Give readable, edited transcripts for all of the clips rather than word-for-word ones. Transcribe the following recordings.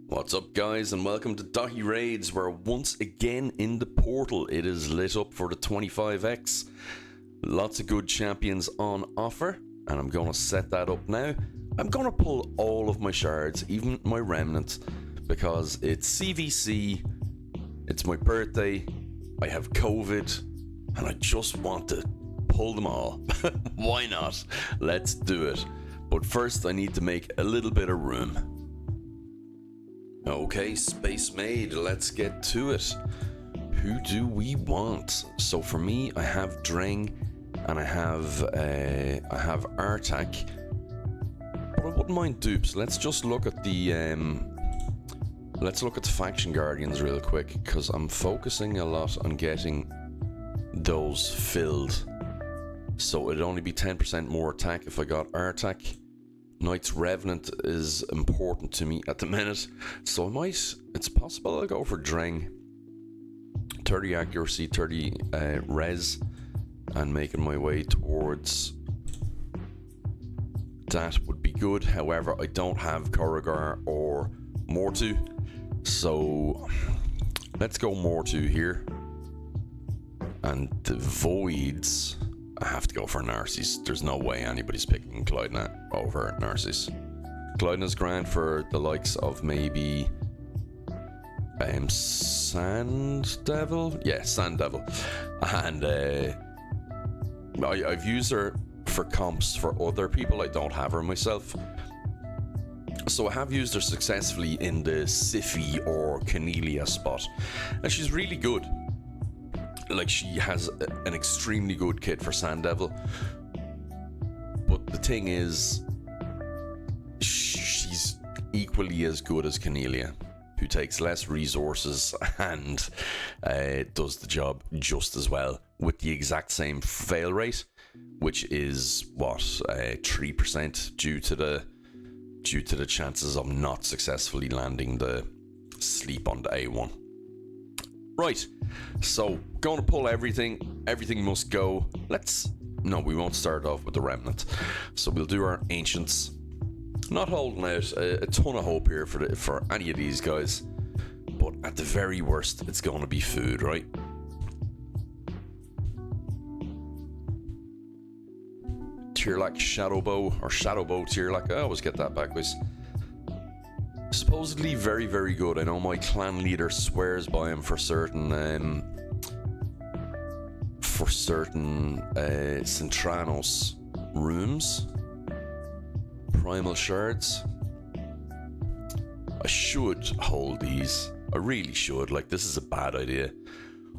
What's up, guys, and welcome to Dahi Raids. We're once again in the portal. It is lit up for the 25x. Lots of good champions on offer, and I'm going to set that up now. I'm going to pull all of my shards, even my Remnant, because it's CVC, it's my birthday, I have COVID, and I just want to pull them all. Why not? Let's do it. But first, I need to make a little bit of room. Okay, space made, let's get to it. Who do we want? So for me, I have Dreng and I have Artak, but I wouldn't mind dupes. Let's just look at the faction guardians real quick, because I'm focusing a lot on getting those filled. So it'd only be 10% more attack if I got Artak. Knight's Remnant is important to me at the minute, so it's possible I'll go for Dreng. 30 accuracy, 30 res, and making my way towards that would be good. However, I don't have Corrigar or Mortu, so let's go Mortu here. And the Voids, I have to go for Narcissus. There's no way anybody's picking Clydna over Narcissus. Clydna's grand for the likes of maybe Sand Devil? Yeah, Sand Devil. And I've used her for comps for other people. I don't have her myself. So I have used her successfully in the Siphi or Cornelia spot. And she's really good. Like, she has an extremely good kit for Sand Devil, but the thing is, she's equally as good as Cornelia, who takes less resources and does the job just as well with the exact same fail rate, which is what, 3% due to the chances of not successfully landing the sleep on the A1. Right, so going to pull everything. Everything must go. No, we won't start off with the Remnant. So we'll do our Ancients. Not holding out a ton of hope here for any of these guys, but at the very worst, it's going to be food, right? Tyrlak Shadowbow, or Shadowbow Tyrlak. I always get that backwards. Supposedly very, very good. I know my clan leader swears by him for certain Centranos rooms. Primal Shards. I should hold these. I really should. Like, this is a bad idea.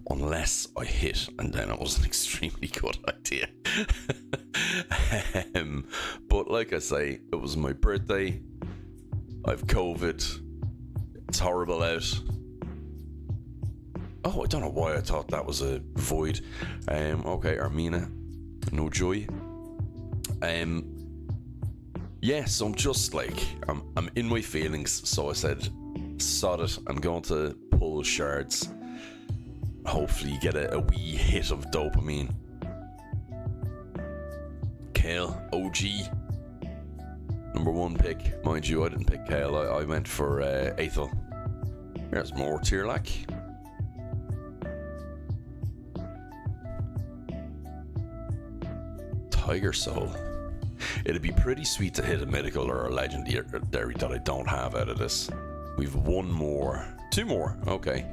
Unless I hit, and then it was an extremely good idea. But like I say, it was my birthday. I've COVID. It's horrible out. Oh, I don't know why I thought that was a Void. Okay, Armina. No joy. Yeah, so I'm just like, I'm in my feelings, so I said, sod it, I'm going to pull shards. Hopefully get a wee hit of dopamine. Kale, OG. Number one pick. Mind you, I didn't pick Kale. I went for Aethel. There's more Tyrlak. Tiger Soul. It'd be pretty sweet to hit a mythical or a legendary that I don't have out of this. We've two more, okay,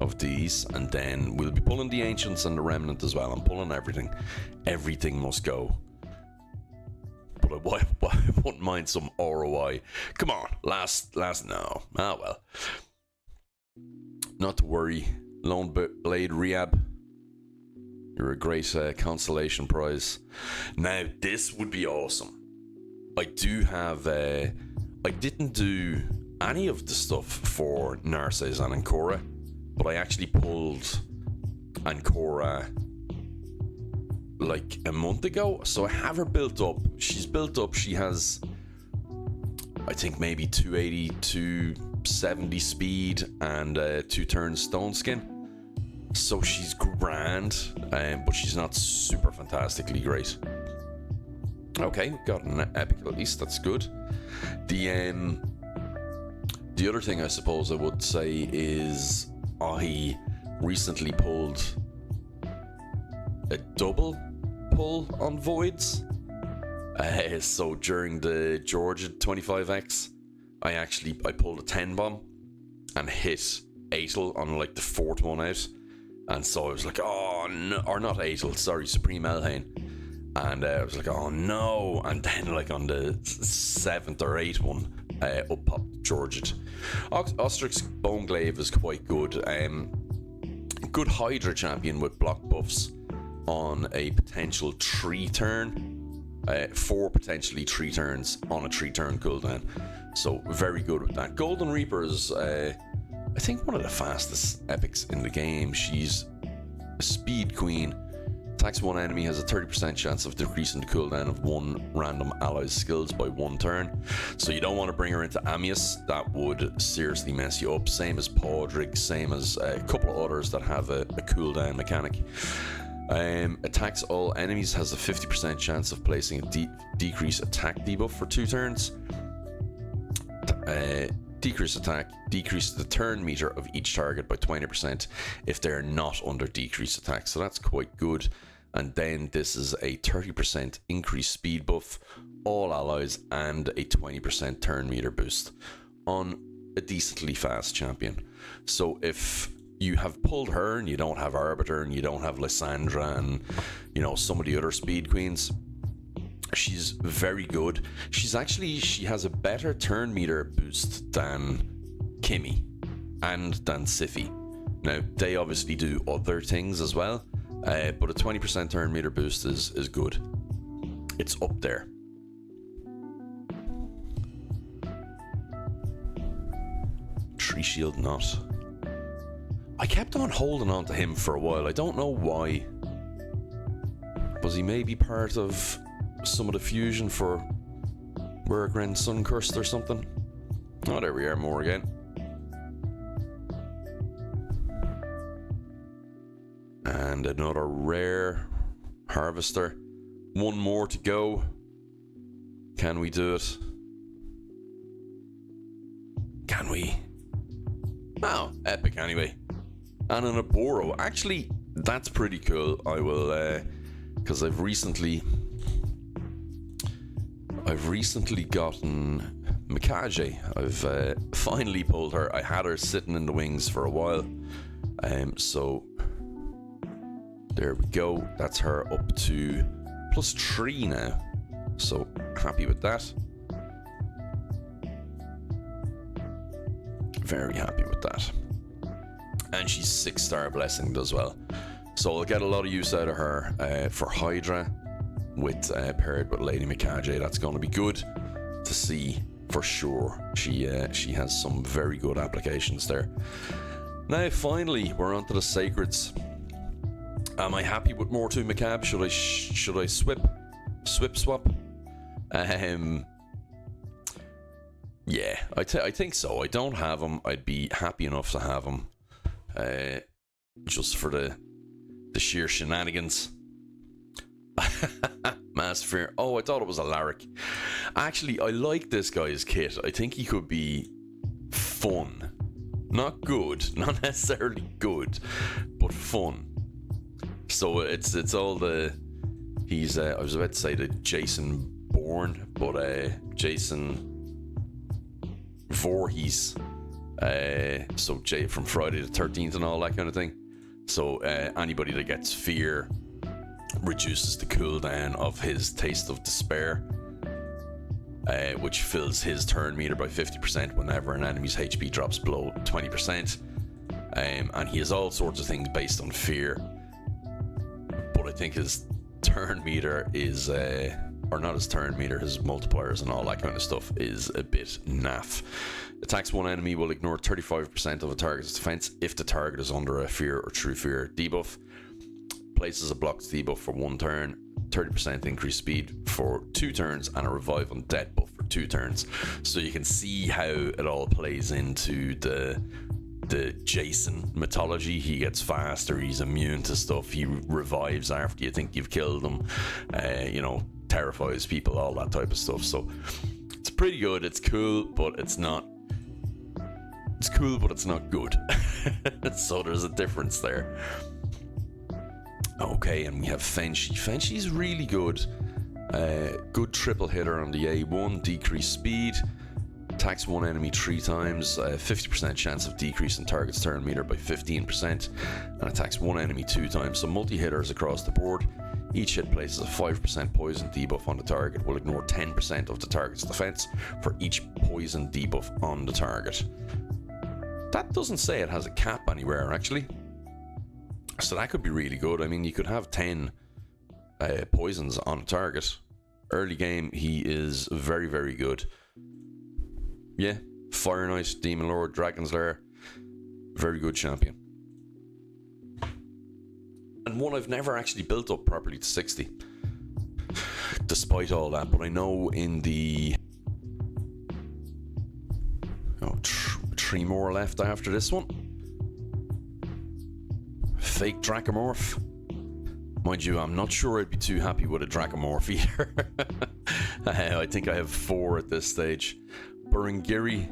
of these, and then we'll be pulling the Ancients and the Remnant as well. I'm pulling everything. Everything must go. But I wouldn't mind some ROI. Come on, last no. Ah well. Not to worry. Lone Blade Rehab. You're a great consolation prize. Now this would be awesome. I do have. I didn't do any of the stuff for Narcissus and Ancora, but I actually pulled Ancora like a month ago, so I have her built up. She's built up. She has, I think, maybe 280, 270 speed and 2 turns stone skin. So she's grand, but she's not super fantastically great. Okay, got an epic at least. That's good. The The other thing I suppose I would say is I recently pulled a double pull on voids. So during the Georgia 25x, I pulled a 10 bomb and hit Atel on like the fourth one out, and so I was like, oh no, or not Atel, sorry, Supreme Elhain, and I was like, oh no, and then like on the 7th or 8th one, up popped Georgia. Ostrix Boneglaive is quite good. Good Hydra champion with block buffs on a potential 3 turn. 4 potentially 3 turns on a 3 turn cooldown, so very good with that. Golden Reaper is I think one of the fastest epics in the game. She's a speed queen, attacks one enemy, has a 30% chance of decreasing the cooldown of one random ally's skills by 1 turn, so you don't want to bring her into Amius. That would seriously mess you up. Same as Podrick, same as a couple of others that have a cooldown mechanic. Attacks all enemies, has a 50% chance of placing a decrease attack debuff for 2 turns. Decrease attack, decrease the turn meter of each target by 20% if they're not under decrease attack, so that's quite good. And then this is a 30% increased speed buff, all allies, and a 20% turn meter boost on a decently fast champion. So if you have pulled her and you don't have Arbiter and you don't have Lysandra and some of the other speed queens, she's very good. She has a better turn meter boost than Kimmy and than Sify. Now they obviously do other things as well, but a 20% turn meter boost is good. It's up there. Tree Shield not. I kept on holding on to him for a while. I don't know why. Was he maybe part of some of the fusion for Wergren Suncursed or something? Oh, there we are, more again. And another rare Harvester. 1 more to go. Can we do it? Can we? Oh, epic anyway. And an Aboro. Actually, that's pretty cool. I will, because I've recently gotten Mikage. I've finally pulled her. I had her sitting in the wings for a while. So there we go. That's her up to +3 now. So happy with that. Very happy with that. And she's 6-star blessinged as well, so I'll get a lot of use out of her for Hydra with paired with Lady Mikage. That's going to be good to see for sure. She has some very good applications there. Now finally we're on to the Sacreds. Am I happy with Mortu Macab? Should I swap? Yeah, I think so. I don't have him. I'd be happy enough to have him, just for the sheer shenanigans. Mass Fear. Oh, I thought it was a Larrick. Actually, I like this guy's kit. I think he could be fun. Not good, not necessarily good, but fun. So it's all the... He's, I was about to say the Jason Bourne, but Jason Voorhees. So Jay from Friday the 13th and all that kind of thing. So anybody that gets fear reduces the cooldown of his Taste of Despair, which fills his turn meter by 50% whenever an enemy's HP drops below 20%. And he has all sorts of things based on fear, but I think his turn meter is or not his turn meter, his multipliers and all that kind of stuff is a bit naff. Attacks one enemy will ignore 35% of a target's defense if the target is under a fear or true fear debuff. Places a blocked debuff for 1 turn, 30% increased speed for 2 turns, and a revive on death buff for 2 turns. So you can see how it all plays into the Jason mythology. He gets faster, he's immune to stuff, he revives after you think you've killed him, terrifies people, all that type of stuff. So it's pretty good, it's cool, but it's not It's cool, but it's not good. So there's a difference there. Okay, and we have Fenshi. Fenshi's really good. Good triple hitter on the A1, decreased speed, attacks one enemy 3 times, 50% chance of decrease in target's turn meter by 15%, and attacks one enemy 2 times. So multi-hitters across the board. Each hit places a 5% poison debuff on the target, will ignore 10% of the target's defense for each poison debuff on the target. That doesn't say it has a cap anywhere, actually. So that could be really good. I mean, you could have 10 poisons on a target. Early game, he is very, very good. Yeah, Fire Knight, Demon Lord, Dragon's Lair. Very good champion. And one I've never actually built up properly to 60. Despite all that, but I know in the... Oh, 3 more left after this one. Fake Dracomorph. Mind you, I'm not sure I'd be too happy with a Dracomorph either. I think I have 4 at this stage. Burungiri,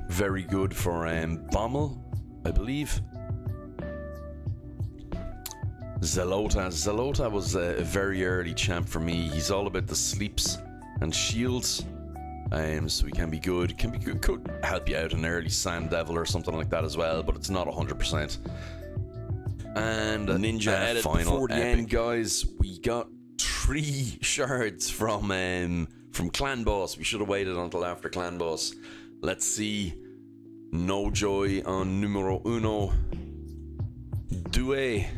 very good for Bommel, I believe. Zelota was a very early champ for me. He's all about the sleeps and shields. So he can be good. Could help you out an early Sand Devil or something like that as well, but it's not 100%. And Ninja edit final before the end, guys. We got 3 shards from Clan Boss. We should have waited until after Clan Boss. Let's see. No joy on numero uno. Due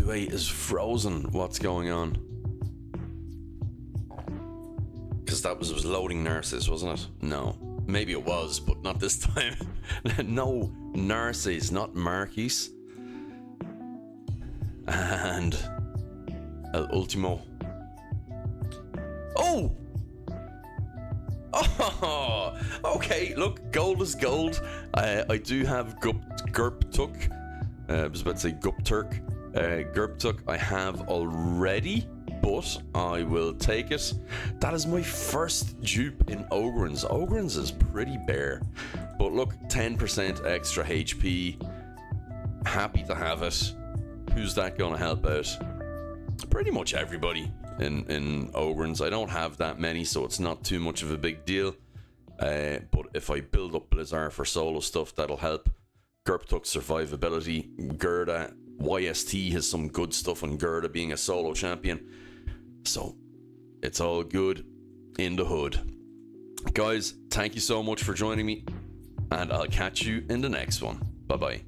is frozen. What's going on? Because that was loading Narcissus, wasn't it? No. Maybe it was, but not this time. No, Narcissus, not Marquis. And El Ultimo. Oh! Oh! Okay, look, gold is gold. I do have Gurptuk. I was about to say Gupturk. Gurptuk I have already, but I will take it. That is my first dupe in Ogren's. Ogren's is pretty bare. But look, 10% extra HP. Happy to have it. Who's that going to help out? Pretty much everybody in Ogren's. I don't have that many, so it's not too much of a big deal. But if I build up Blizzard for solo stuff, that'll help. Gurptuk's survivability. Gerda, YST has some good stuff on Gerda being a solo champion. So, it's all good in the hood. Guys, thank you so much for joining me, and I'll catch you in the next one. Bye-bye.